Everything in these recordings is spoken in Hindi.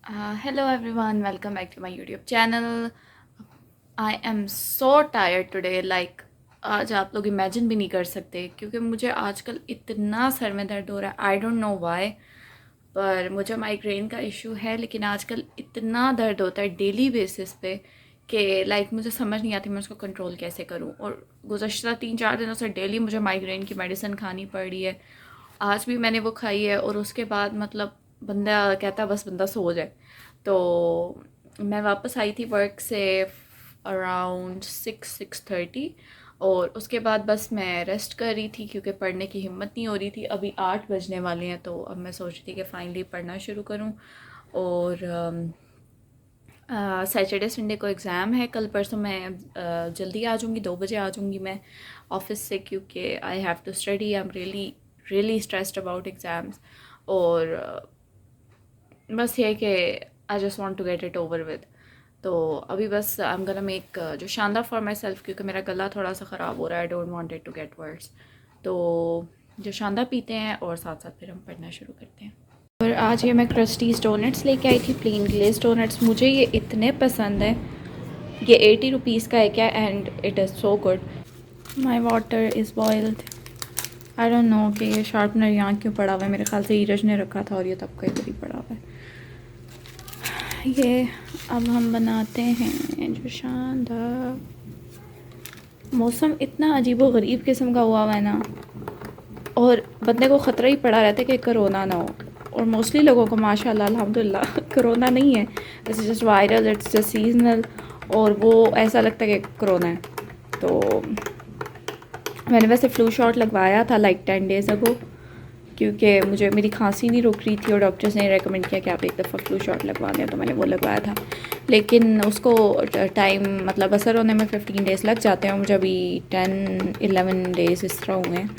Hello everyone, welcome back to my YouTube channel. I am so tired today. आज आप लोग इमेजिन भी नहीं कर सकते क्योंकि मुझे आजकल इतना सर में दर्द हो रहा है. आई डोंट नो व्हाई, पर मुझे माइग्रेन का इशू है. लेकिन आजकल इतना दर्द होता है डेली बेसिस पे कि मुझे समझ नहीं आती मैं उसको कंट्रोल कैसे करूं. और गुज़श्ता 3-4 दिनों से डेली मुझे माइग्रेन की मेडिसिन खानी पड़ रही है. आज भी मैंने वो खाई है और उसके बाद मतलब बंदा कहता है बस बंदा सो जाए. तो मैं वापस आई थी वर्क से अराउंड 6-6:30 और उसके बाद बस मैं रेस्ट कर रही थी क्योंकि पढ़ने की हिम्मत नहीं हो रही थी. अभी 8 बजने वाले हैं तो अब मैं सोच रही थी कि फाइनली पढ़ना शुरू करूं. और सैटरडे संडे को एग्ज़ाम है. कल परसों मैं जल्दी आ जाऊँगी, 2 बजे आ जाऊँगी मैं ऑफिस से क्योंकि I have to study. I am really really stressed about exams. और बस ये कि I just want to get it over with. तो अभी बस आई एम गोना मेक जो शानदार फॉर माई सेल्फ क्योंकि मेरा गला थोड़ा सा ख़राब हो रहा है. I don't want it to get worse. तो जो शानदार पीते हैं और साथ साथ फिर हम पढ़ना शुरू करते हैं. और आज ये मैं क्रस्टीज़ डोनट्स लेके आई थी, प्लेन ग्लेज डोनट्स. मुझे ये इतने पसंद है. ये 80 रुपीज़ का है क्या and it is so good. My water is boiled. I don't know कि ये शार्पनर यहाँ क्यों पड़ा हुआ है. मेरे ख्याल से ईरज ने रखा था और ये तब का इधर ही पड़ा हुआ है. ये अब हम बनाते हैं जो शानदार. मौसम इतना अजीब व गरीब किस्म का हुआ है ना और बंदे को ख़तरा ही पड़ा रहता है कि कोरोना ना हो. और मोस्टली लोगों को माशाल्लाह अल्हम्दुलिल्लाह कोरोना नहीं है. It's just viral, it's just seasonal. और वो ऐसा लगता है कि कोरोना है. तो मैंने वैसे फ्लू शॉट लगवाया था 10 डेज़ अगो क्योंकि मुझे मेरी खांसी नहीं रुक रही थी और डॉक्टर्स ने रेकमेंड किया कि आप एक दफ़ा फ्लू शॉट लगवा लें. तो मैंने वो लगवाया था. लेकिन उसको टाइम मतलब असर होने में 15 डेज़ लग जाते हैं. मुझे अभी 10-11 डेज़ इस तरह हुए हैं.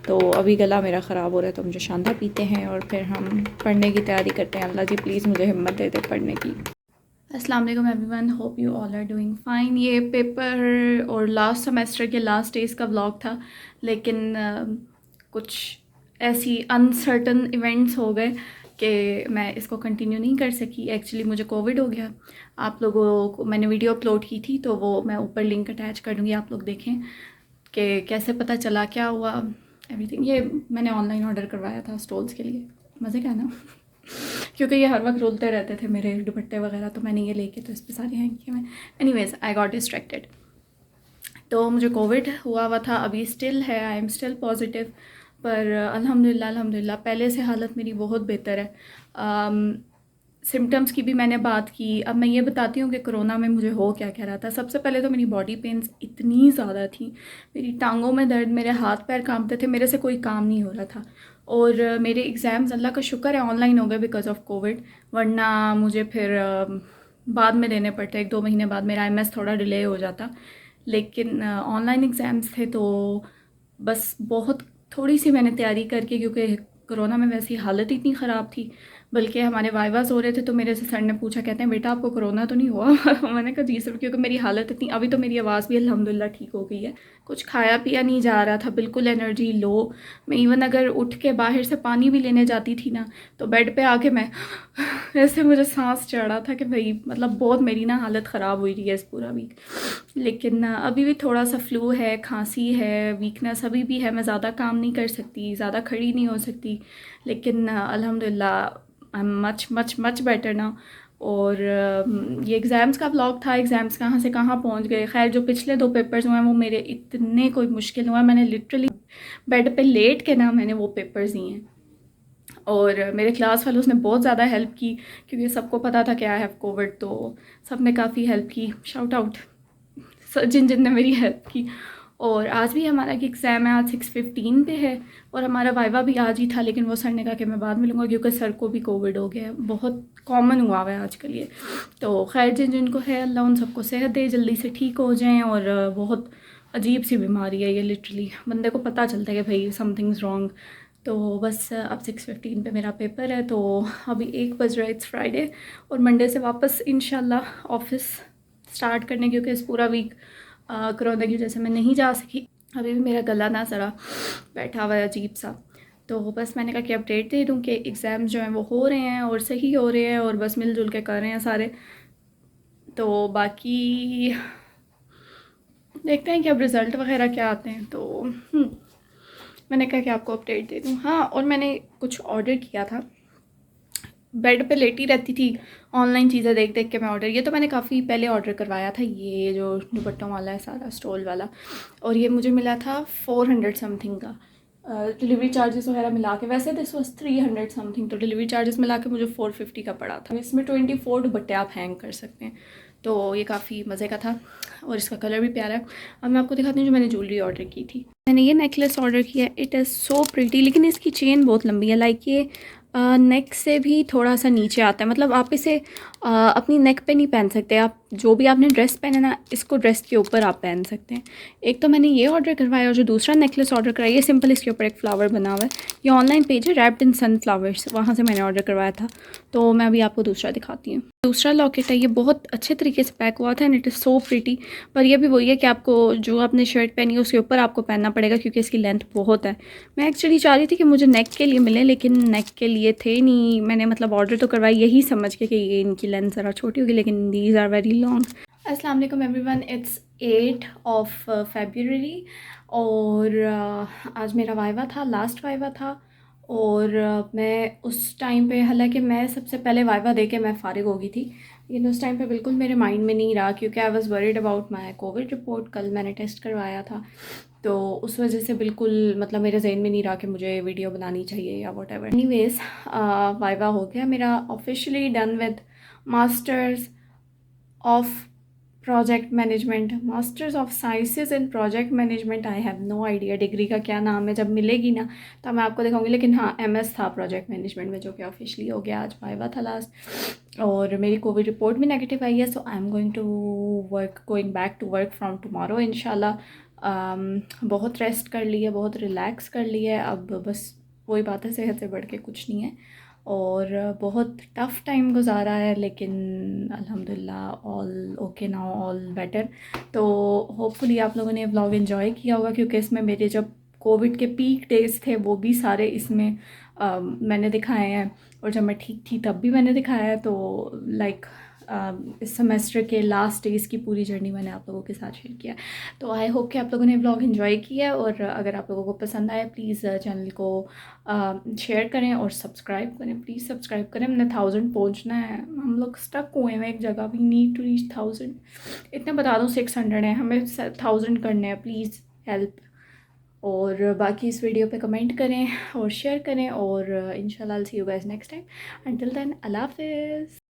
तो अभी गला मेरा ख़राब हो रहा है तो मुझे शानदार पीते हैं और फिर हम पढ़ने की तैयारी करते हैं. अल्लाह जी प्लीज़ मुझे हिम्मत दे दे पढ़ने की. अस्सलाम वालेकुम everyone, hope you all are doing fine. ये पेपर और लास्ट सेमेस्टर के लास्ट डेज़ का व्लॉग था. लेकिन कुछ ऐसी अनसर्टन इवेंट्स हो गए कि मैं इसको कंटिन्यू नहीं कर सकी. एक्चुअली मुझे कोविड हो गया. आप लोगों को मैंने वीडियो अपलोड की थी तो वो मैं ऊपर लिंक अटैच कर दूँगी, आप लोग देखें कि कैसे पता चला, क्या हुआ, एवरीथिंग. ये मैंने ऑनलाइन ऑर्डर करवाया था स्टॉल्स के लिए. मज़े का ना क्योंकि ये हर वक्त रुलते रहते थे मेरे दुपट्टे वगैरह. तो मैंने ये लेके तो इस पर सारे हैंग किए मैं. Anyways I got distracted. तो मुझे कोविड हुआ था. अभी स्टिल है, आई एम स्टिल पॉजिटिव. पर अल्हम्दुलिल्लाह पहले से हालत मेरी बहुत बेहतर है. सिम्टम्स की भी मैंने बात की. अब मैं ये बताती हूँ कि कोरोना में मुझे हो क्या क्या रहा था. सबसे पहले तो मेरी बॉडी पेन्स इतनी ज़्यादा थी. मेरी टांगों में दर्द, मेरे हाथ पैर कांपते थे, मेरे से कोई काम नहीं हो रहा था. और मेरे एग्ज़ाम्स अल्लाह का शुक्र है ऑनलाइन हो गए बिकॉज़ ऑफ कोविड. वरना मुझे फिर बाद में देने पड़ते. 1-2 महीने बाद मेरा एमएस थोड़ा डिले हो जाता. लेकिन ऑनलाइन एग्ज़ाम्स थे तो बस बहुत थोड़ी सी मैंने तैयारी करके, क्योंकि कोरोना में वैसी हालत इतनी ख़राब थी. बल्कि हमारे वाइवास हो रहे थे तो मेरे से सर ने पूछा, कहते हैं बेटा आपको कोरोना तो नहीं हुआ. मैंने कहा जी सर, क्योंकि मेरी हालत इतनी. अभी तो मेरी आवाज़ भी अल्हम्दुलिल्लाह ठीक हो गई है. कुछ खाया पिया नहीं जा रहा था, बिल्कुल एनर्जी लो. मैं इवन अगर उठ के बाहर से पानी भी लेने जाती थी ना तो बेड पे आके मैं ऐसे मुझे सांस चढ़ा था कि भाई मतलब बहुत मेरी ना हालत ख़राब हुई रही है इस पूरा वीक. लेकिन अभी भी थोड़ा सा फ्लू है, खांसी है, वीकनेस अभी भी है. मैं ज़्यादा काम नहीं कर सकती, ज़्यादा खड़ी नहीं हो सकती. लेकिन अल्हम्दुलिल्लाह I am much much much better ना. और ये एग्ज़ाम्स का व्लॉग था. एग्ज़ाम्स कहाँ से कहाँ पहुँच गए. खैर जो पिछले 2 पेपर्स हुए हैं वो मेरे इतने कोई मुश्किल हुआ. मैंने लिटरली बेड पे लेट के ना मैंने वो पेपर्स दिए हैं. और मेरे क्लास वालों ने बहुत ज़्यादा हेल्प की क्योंकि सबको पता था कि आई हैव कोविड. तो सब ने काफ़ी हेल्प की. शाउट आउट जिन जिन ने मेरी हेल्प की. और आज भी हमारा एक एग्ज़ाम है, आज 6:15 पे है. और हमारा वाइवा भी आज ही था लेकिन वो सर ने कहा कि मैं बाद में लूँगा क्योंकि सर को भी कोविड हो गया है. बहुत कॉमन हुआ हुआ है आजकल ये. तो खैर जिन जिनको है अल्लाह उन सबको सेहत दे, जल्दी से ठीक हो जाएं. और बहुत अजीब सी बीमारी है ये. लिटरली बंदे को पता चलता है कि भाई समथिंग्स रॉन्ग. तो बस अब 6:15 पे मेरा पेपर है. तो अभी 1 बज रहा है. इट्स फ्राइडे और मंडे से वापस इंशाल्लाह ऑफिस स्टार्ट करने, क्योंकि इस पूरा वीक कोरोना की वजह से मैं नहीं जा सकी. अभी भी मेरा गला ना ज़रा बैठा हुआ है अजीब सा. तो बस मैंने कहा कि अपडेट दे दूँ कि एग्ज़ाम जो हैं वो हो रहे हैं और सही हो रहे हैं और बस मिलजुल के कर रहे हैं सारे। तो बाकी देखते हैं कि अब रिज़ल्ट वगैरह क्या आते हैं। तो मैंने कहा कि आपको अपडेट दे दूँ। हाँ, और मैंने कुछ ऑर्डर किया था, बेड पे लेटी रहती थी, ऑनलाइन चीज़ें देख देख के मैं ऑर्डर, ये तो मैंने काफ़ी पहले ऑर्डर करवाया था, ये जो दुपट्टों वाला है सारा स्टोल वाला, और ये मुझे मिला था 400 समथिंग का। डिलीवरी चार्जेस वगैरह मिला के, वैसे दिस वाज 300 समथिंग, तो डिलीवरी चार्जेस मिला के मुझे 450 का पड़ा था। इसमें 24 दुपट्टे आप हैंग कर सकते हैं, तो ये काफ़ी मज़े का था और इसका कलर भी प्यारा है। अब मैं आपको दिखाती हूँ जो मैंने ज्वेलरी ऑर्डर की थी। मैंने ये नेकलेस ऑर्डर किया, इट इज़ सो प्रिटी, लेकिन इसकी चेन बहुत लंबी है, लाइक ये नेक से भी थोड़ा सा नीचे आता है, मतलब आप इसे अपनी नेक पे नहीं पहन सकते। आप जो भी आपने ड्रेस पहने ना, इसको ड्रेस के ऊपर आप पहन सकते हैं। एक तो मैंने ये ऑर्डर करवाया और जो दूसरा नेकलेस ऑर्डर कराया, ये सिंपल इसके ऊपर एक फ्लावर बना हुआ है। ये ऑनलाइन पेज है रैप्ड इन सनफ्लावर्स, वहाँ से मैंने ऑर्डर करवाया था। तो मैं अभी आपको दूसरा दिखाती हूँ। दूसरा लॉकेट है, ये बहुत अच्छे तरीके से पैक हुआ था and it is so pretty. पर यह भी वही है कि आपको जो आपने शर्ट पहनी है उसके ऊपर आपको पहनना पड़ेगा, क्योंकि इसकी लेंथ बहुत है। मैं एक्चुअली चाह रही थी कि मुझे नेक के लिए मिले, लेकिन नेक के लिए थे नहीं। मैंने मतलब ऑर्डर तो करवाई यही समझ के कि ये इनकी लेंथ ज़रा छोटी होगी, लेकिन दीज आर वेरी लॉन्ग। अस्सलाम वालेकुम एवरीवन, इट्स 8 ऑफ फरवरी और आज मेरा वाइवा था, लास्ट वाइवा था। और मैं उस टाइम पे, हालांकि मैं सबसे पहले वाइवा दे के मैं फ़ारिग हो गई थी, लेकिन उस टाइम पे बिल्कुल मेरे माइंड में नहीं रहा, क्योंकि I was worried about my Covid report. कल मैंने टेस्ट करवाया था, तो उस वजह से बिल्कुल मतलब मेरे जहन में नहीं रहा कि मुझे वीडियो बनानी चाहिए या वट एवर। एनीवेज़, वाइवा हो गया मेरा officially done with masters of project management, masters of sciences in project management. I have no idea degree का क्या नाम है, जब मिलेगी ना तो मैं आपको दिखाऊंगी। लेकिन हाँ, एमएस था प्रोजेक्ट मैनेजमेंट में, जो कि ऑफिशियली हो गया। आज वाइवा था लास्ट और मेरी कोविड रिपोर्ट भी नेगेटिव आई है। So I am going back to work from tomorrow इंशाल्लाह। बहुत रेस्ट कर ली है, बहुत रिलैक्स कर ली है, अब बस वही बात है, सेहत से बढ़ के कुछ नहीं है। और बहुत टफ़ टाइम गुजारा है, लेकिन अल्हम्दुलिल्लाह all okay now, all better. तो होपफुली आप लोगों ने व्लॉग एंजॉय किया होगा, क्योंकि इसमें मेरे जब कोविड के पीक डेज थे वो भी सारे इसमें मैंने दिखाए हैं, और जब मैं ठीक थी तब भी मैंने दिखाया है। तो लाइक इस सेमेस्टर के लास्ट डेज़ की पूरी जर्नी मैंने आप लोगों के साथ शेयर किया। तो आई होप कि आप लोगों ने व्लॉग एंजॉय किया, और अगर आप लोगों को पसंद आया प्लीज़ चैनल को शेयर करें और सब्सक्राइब करें, प्लीज़ सब्सक्राइब करें। हमने 1000 पहुंचना है, हम लोग स्टक हुए हैं एक जगह, वी नीड टू रीच 1000। इतना बता दूं 600 है, हमें 1000 करने हैं, प्लीज़ हेल्प। और बाकी इस वीडियो पे कमेंट करें और शेयर करें, और इंशाल्लाह I will see you guys next time. Until then, अल्लाह हाफिज़।